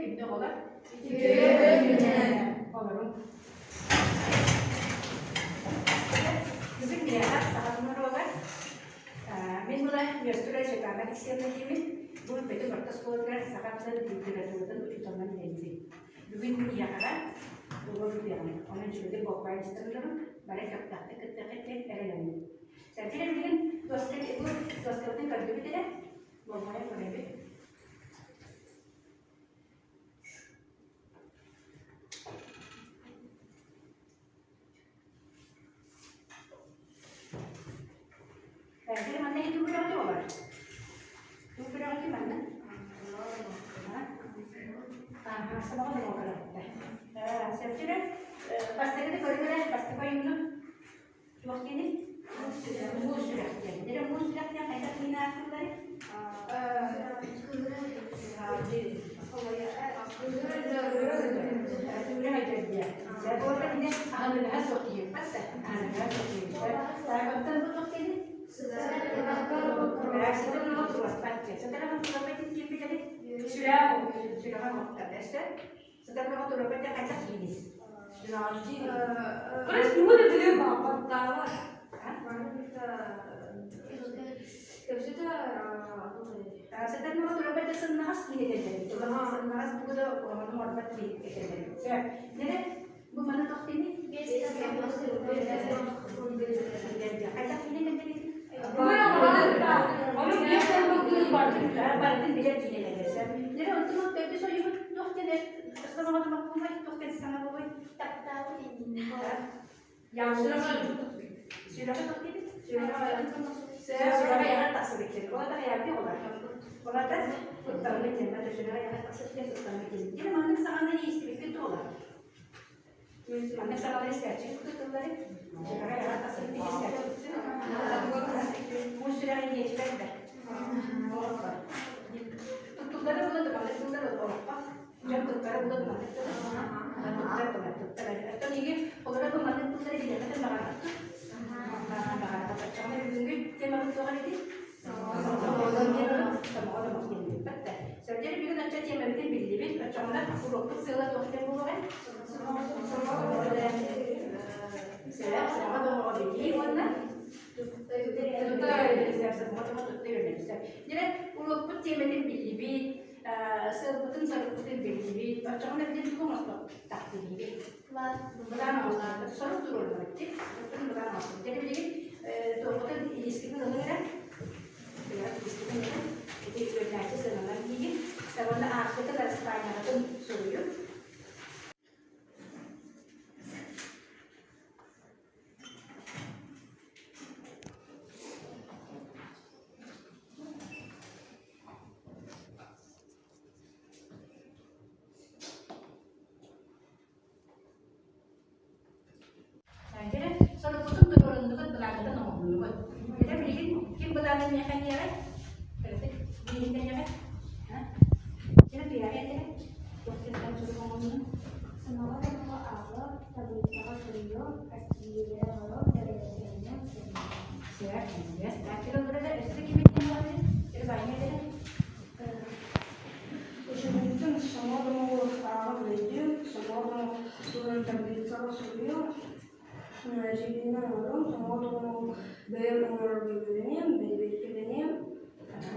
kimde olur? Olurum. Bugün bir ara saatler olur. Ben buna gösteriyor şekerler istediğimi. Bu betul berkas kolar saatler diktirdiğimden uçutamam denizli. Bugün bir ara bu bir ara. Onun için de bu payı istiyorum. Bana kapta tek erelim. Saya kira mungkin dosen itu dosennya kerja gitu deh, bapaknya kerja. Saya kira mana itu berarti apa? Itu berarti mana? Sama kan mau kerja. Saya kira pasti kita kerja deh, pasti kau yang dulu. Waktu ini sudah. Jadi musyriknya kayak gini aku tadi. Sudah aja dia. Saya bawa kan dia akan bahas waktu pas akan bahas waktu. Saya betul waktu ini. Setelah mau keluar pakai. Setelah mau keluar pakai cipi jadi sudah mau tes. Setelah mau keluar pakai kaca gini. Terus dulu dia bapak tahu. Setelah mau turun baca senas ini jadi, senas buku tu orang mau dapat di jadi bagaimana waktu ini? Ajak ini kan jadi. Orang biasa begitu baru dia gini jadi. Jadi untuk episode ini waktu ini setelah mau main waktu sana boleh tak tahu ini. Yang sudah waktu ini sudah yang tak sedikit. Kalau tak yang dia orang. Kalau tak utama macam sudah yang tak sedikit utama macam. Jadi mana sangat ini istri itu orang. Mana sangat ini sekali itu tu lagi. Sudah yang tak sedikit sekali. Sudah ini juga dah. Tu dah bukan tu mana tu dah orang apa. Jangan tu dah bukan mana tu. Atau ni kalau tu mana tu dah dia kata mana. Karena mungkin dia melakukan ini, semua orang mungkin betul. Jadi bila nanti dia mungkin beli, macam mana aku lupa segala tu kita bukan? Semua orang beli, mana? Semua tu beli. Jadi lupa dia mungkin beli, sebutin beli, macam mana dia tu masuk tak beli. Bukan masuk, selalu turun lagi. Bukan masuk. Jadi begini. Tu betul istiqomah dulu kan? Ya istiqomah kan? Jadi belajar selama lagi. Sebab nak kita harus tanya tu suruh. Jadi selalu betul turun tu kan belajar tu nombor dulu kan? Jadi begini, kita belajar ni kan ya kan? Berarti begini kan ya kan? Kita biar ya kan? Waktu kita suruh ngomong ni. Semua orang Allah terbicara beliau kasih Allah dari dirinya sendiri. Siap, ya. Nah, kita berada di sini kita ni. Kita banyak je. Mungkin semua orang Allah belajar, semua orang turun terbicara beliau. Jadi orang semua orang bayar umur begini,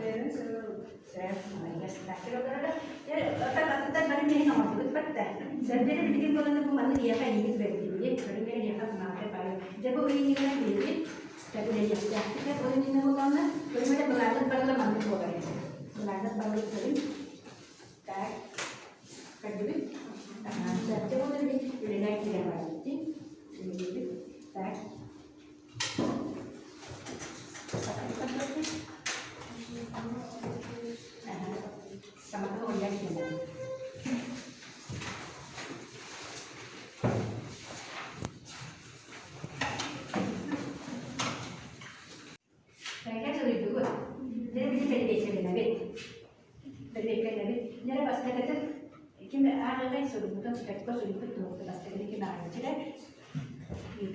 bayar selalu. Saya, nah kita berada. Ya, tak balik ni nama tu betul. Jadi bikin kalau tu mana dia kan ini berarti kalau dia kan mana pakai. Jadi ini kan dia. Jadi dia sudah. Kita boleh ni nama mana? Boleh macam belajar pada mana tu kan? Belajar pada tu. Tak. Kerja. Jadi boleh ni naik dia lagi. Ini tak. Sama tu yang ini. Saya sudah juga. Jadi bisa jadi nabi. Jadi jadi pas kita kita ada kan sudah bukan kita sudah betul pas kita ada jadi.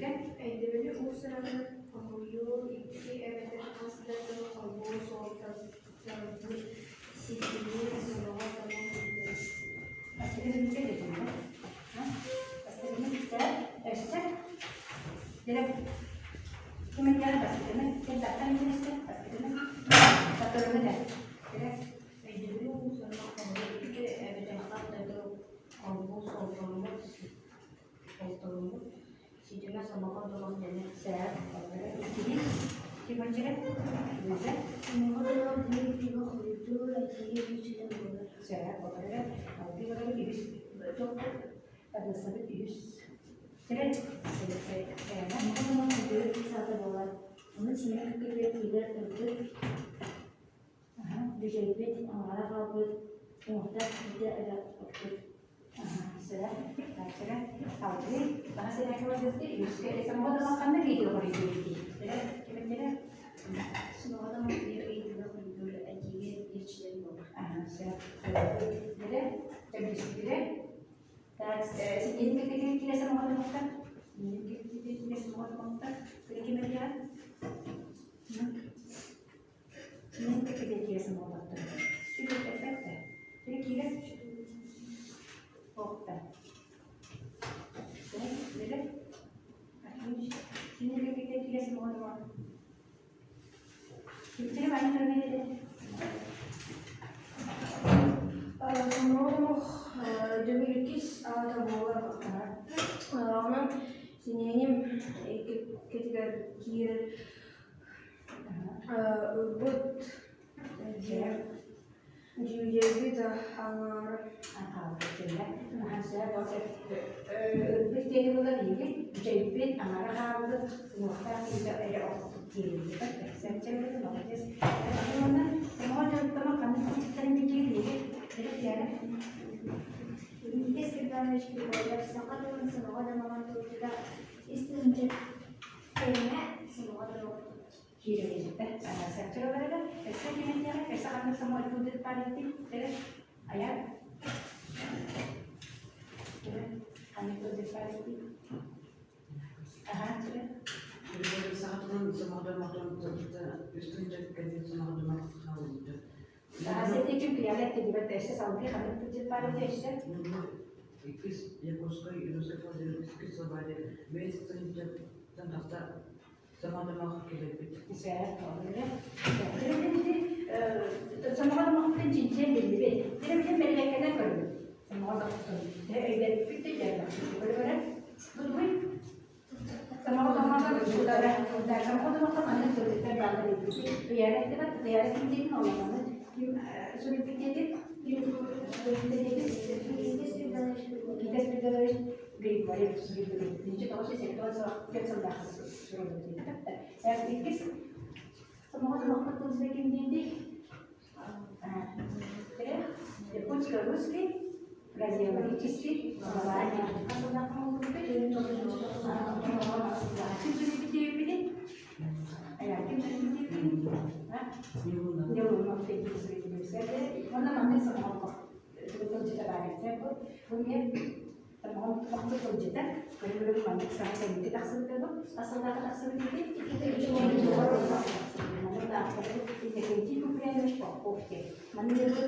Kan? Ini benda usaha penghulu ini ada asal tu kamu soal tersebut sini semua teman Jadi kemudian pas kita nih kita kan ini sih pas kita nih satu rumah dah. Jadi dulu sama kamu pikir Jakarta itu kampus kalau si jelas sama kau tolong jadi saya jadi gimana sih? Bisa? Semua orang beli tiga itu lagi sudah boleh. Saya pokoknya kalau dia orang ibis betul pada saat ibis. Jadi saya Semua orang beli satu dolar. Namun sini kita tidak itu dijahit orang kalau mudah tidak ada waktu. saya tahu sih bahasa yang keluar dari ibis kayak semua orang makan lagi kalau itu. Jadi kira-kira Semua orang beli itu lagi sudah boleh. saya jadi jadi sedikit dan ini kita semua orang makan ini kita semua orang makan kira-kira dia ini kita semua orang makan itu perfect kira-kira oke jadi ini kita semua orang makan kira-kira mana berbeda semua jadi lukis atau bola karena sini ketika kira buat jadi kita hangar saya proses bikin bulan ini jepit amarah harus muhtar tidak ada waktu kiri saya cakap itu makanya bagaimana semua teman kami kita mikir jadi tiada Ini sekitar sekitar sekarang dengan semua ada membantu kita istilahnya semua ada kiri saya cakap ada saya ingin tiada saya akan semua itu depan itu ayat kami itu depan itu sudah Jadi saat itu semua ada makan kita istirahat kan semua ada makan kita. bahasa itu biarlah tiba-tiba tes sampai kami itu depan itu Ikis ya koskoy itu sesuatu ikis sebagai base dan hafta semua ada makan kita. saya jadi semua orang makan cincin di bibir jadi mereka kena perlu semua orang jadi itu jadi benar-benar betul semua orang makan sudah semua orang makan mana sudah terbatas di bibir biar itu kan biar cincin orang mana sudah pikir kita sudah gede banget sudah jadi tahu sih saya tahu soal kerja sudah saya pikir semua orang makan tuh sedikit jadi ya pun kalau sih gaji yang bagi cici banyak kan sudah kamu itu jauh makin sedikit mana mana semua kok betul cerita banyak saya pun punya teman waktu kerja kalau mana saya kita asal tak sedikit kita cuma mana tak kita kunci punya sport oke mana itu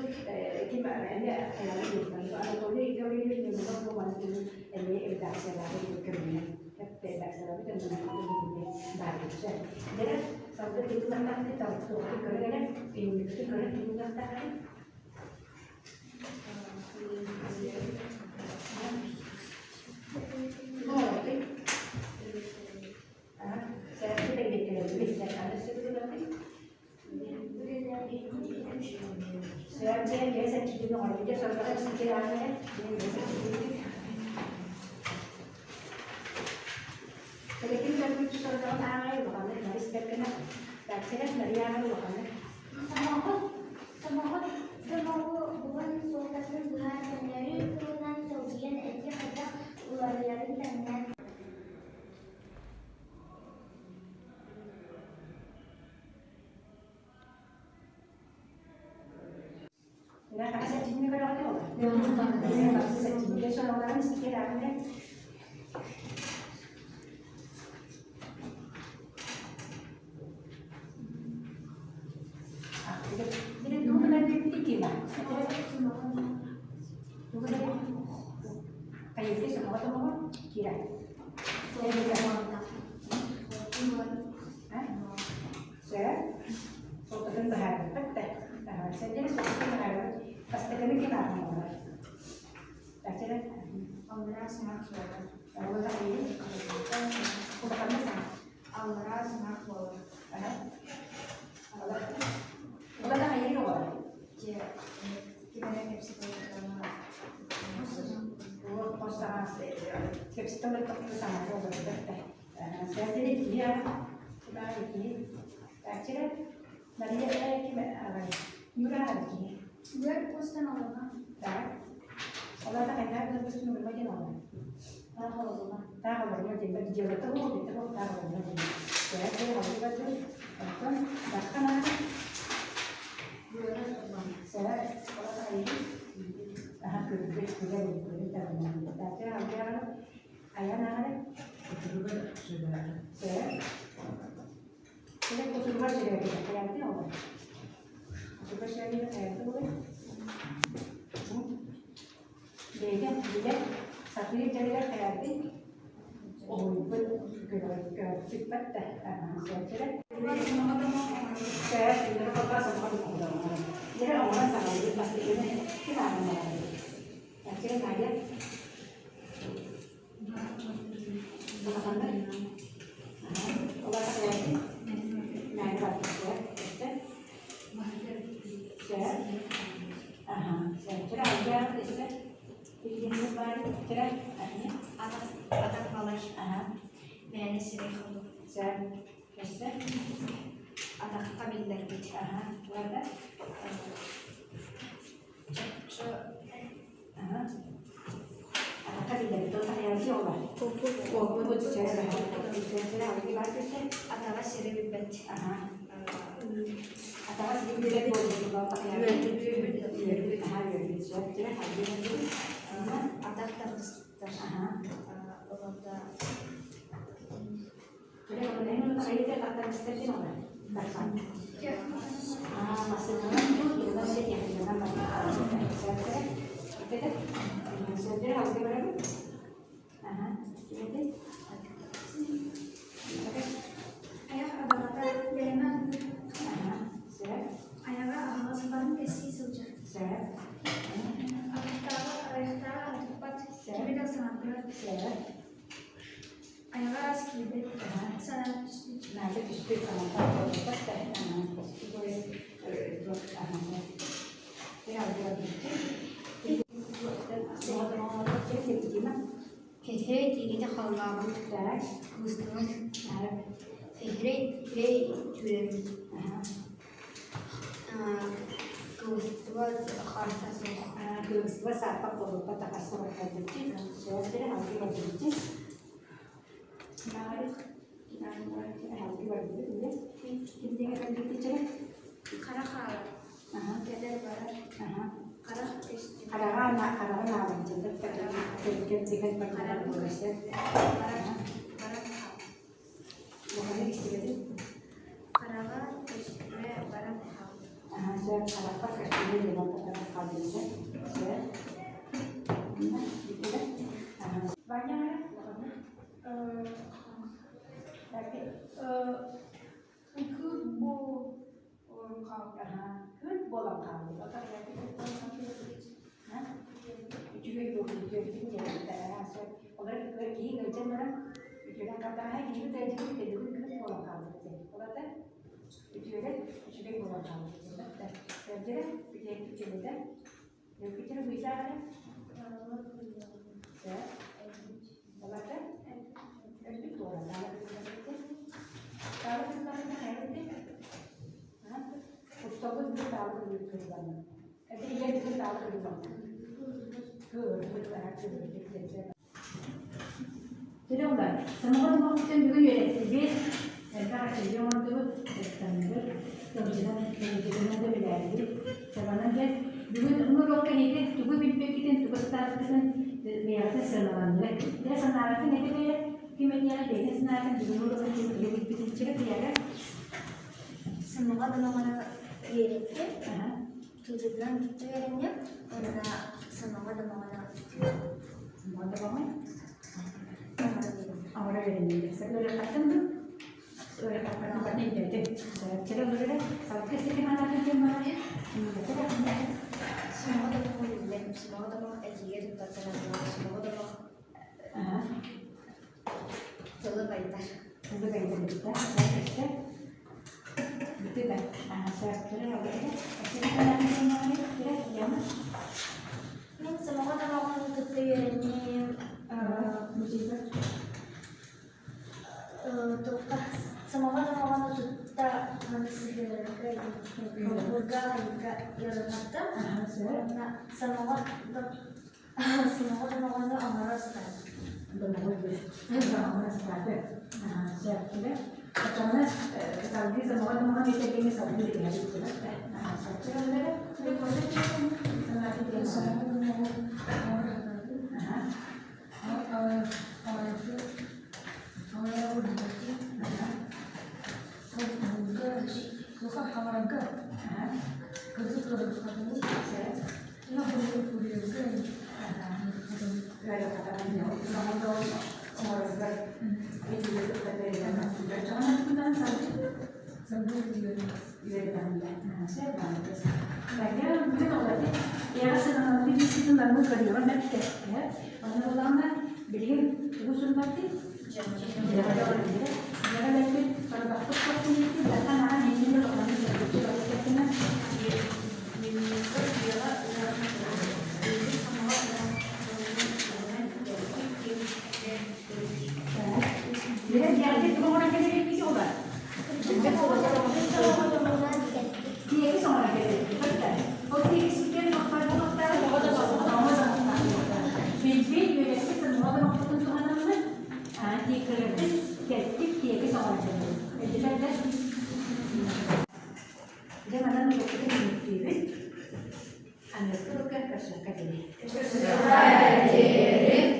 kita ada itu ada kalau ini memang mana ini tak salah itu kerja tak salah itu memang baru saja jadi sampai itu kan kita tahu kerja ini kerja kita tak saya tidak lebih saya ada saya biasa cuci orang dia saudara sedikit aneh jadi kita cuci saudara aneh bukan dari setiap kena dan saya dari aneh bukan semua bukan suatu Tuhan dari turunan Soviet aja ada luar dari tangan. Nggak kasih sini kalau ada orang. Nggak kasih sini dia saudara sedikit aneh. Jadi dulu nanti pikir lah. Dulu nanti kayak itu semua kira. Saya juga mau var. Kaçırır. Onlara sınav sorulur. O da iyi. Bu da kalmaz mı? Onlara sınav sorulur. O da daha iyi olur. Gimana hepsi koyuyorlar. Bu posta hepsi de letak bersama olur. Saya jadi dia, kita lagi. Kaçırır. Dari kim yurah lagi. Biar postan olana. Tak. Kalau tak ada terus nunggu aja lah. Daha olana. Tak kalau mau jadi jual tu, kita mau tak kalau mau jadi. Saya harus buat tu. Kan, bahkan Biar olana. saya kalau tak ini, kerja kerja mana. Tapi hampir ayah nak Itu juga sudah ada. saya kusur buat sudah kita kayak ni orang. Kusur saya ni kayak tu. Dia satu ni jadi kayak ni. Oh, ke cepat dah. Saya kira. Saya tidak apa sama orang. Jadi orang sama dia pasti ini kita orang. Saya kira kaya. Mana? Orang saya ni. Naik batu saya. Saya kira aja itu. Ini baru kira ini Atak malas. Ben seni kaldı. saya işte Atak kabiller git. burada Şu ada dari total yang siapa? Oh, saya lagi baca saya. Atava seri bibbet. Atau sedikit dari boleh juga pakai yang itu. Saya kira harus itu. Atak terus. Orada. Jadi kalau ini untuk saya itu kata stepin orang. Bahkan. Maksudnya itu masih yang dengan saya kira itu kan. Saya kira harus berapa? Ini. Ayah ada kata dengan Saya. ayahnya ahal sekarang kesi saja. Saya. Ayahnya tempat kami dah sangat berat. Saya. Ayahnya sedikit sangat Nah, itu justru kalau kalau kita itu ya Fehre dili hallamı kızdırmaz. Fehre türemi. Kızdırmaz harsası. Kedua saat perlu kata kasar kata saya tidak harus berbiji. Nah, kita harus berbiji ya. Kita akan berbiji. Kara kara. Kedar barat. Kara ist. Karena anak mencintai ketika perkara berasa. Barat. Makanya istilah Karava ist barat. saya harapkan kasih dengan perkara kajian saya. Banyak tapi cứ bo không cứ bo làm khảo thì có các cái chuyện đồ chuyện cái gì tại là sao còn cái kỹ người chân đó chuyện đang cắt hay kỹ cái chứ thì cứ bo làm khảo thì có đó đấy chuyện đấy chuyện bo làm khảo thì đó đấy chứ đấy chuyện đấy nếu cái chuyện bây giờ đấy ya apa itu orang kalau kita kayak itu pustaku itu tahu lebih kebanyakan tapi dia itu tahu lebih banyak jadi enggak semua mungkin juga jadi antara sejauh itu tertentu kemudian itu menjadi sebenarnya juga menurut ini juga bikin juga start kan biasa senaran dia senaran itu dia kimia dia senaran juga menurut itu bikin cerita ya kan Semoga teman-teman yerekte tujuan gitu ya karena semoga teman-teman ahora viene saya udah katakan tuh udah katakan tempatnya jadi saya kira udah tahu ke sini mana ya semoga teman-teman kaita. Udah kaita kita, saya betul kan? Saya kira apa ya? Saya kan semua ini kira jangan. Semoga teman-teman menutup ini Musibah. semoga teman-teman menutup manusia kayak semoga hingga mata semoga semoga teman-teman amarah sekali. Siap sudah. Karena sekali semoga teman-teman bisa ini satu di hari itu. Terima kasih.